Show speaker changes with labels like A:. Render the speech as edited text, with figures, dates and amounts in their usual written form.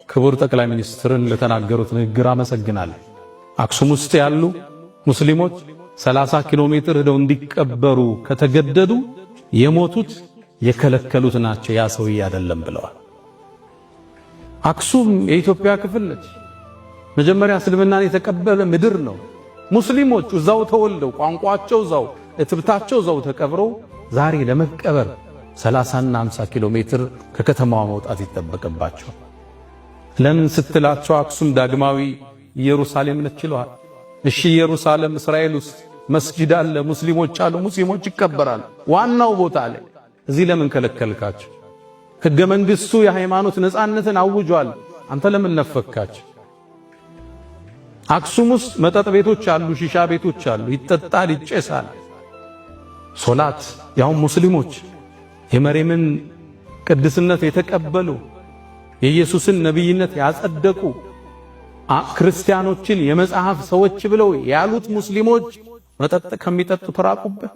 A: ክቡር ጠቅላይ ሚኒስትርን ለተናገሩት ንግግር አመሰግናለሁ። አክሱም ውስጥ ያሉ ሙስሊሞች 30 ኪሎ ሜትር ሄደው እንዲቀበሩ ከተገደዱ የሞቱት የከለከሉት ናቸው፣ ያ ሰውዬ አይደለም ብለዋል። አክሱም የኢትዮጵያ ክፍል ነች። መጀመሪያ እስልምናን የተቀበለ ምድር ነው። ሙስሊሞች እዛው ተወልደው ቋንቋቸው እዛው እትብታቸው እዛው ተቀብረው ዛሬ ለመቀበር 30 እና 50 ኪሎ ሜትር ከከተማዋ መውጣት ይጠበቅባቸው። ለምን ስትላቸው አክሱም ዳግማዊ ኢየሩሳሌም ነች ይለዋል። እሺ ኢየሩሳሌም እስራኤል ውስጥ መስጂድ አለ፣ ሙስሊሞች አሉ፣ ሙስሊሞች ይከበራሉ ዋናው ቦታ ላይ። እዚህ ለምን ከለከልካቸው? ሕገ መንግሥቱ የሃይማኖት ነፃነትን አውጇል። አንተ ለምን ነፈካቸው? አክሱም ውስጥ መጠጥ ቤቶች አሉ፣ ሺሻ ቤቶች አሉ፣ ይጠጣል፣ ይጨሳል። ሶላት ያው ሙስሊሞች የመርየምን ቅድስነት የተቀበሉ የኢየሱስን ነብይነት ያጸደቁ ክርስቲያኖችን የመጽሐፍ ሰዎች ብለው ያሉት ሙስሊሞች መጠጥ ከሚጠጡ ተራቁበት።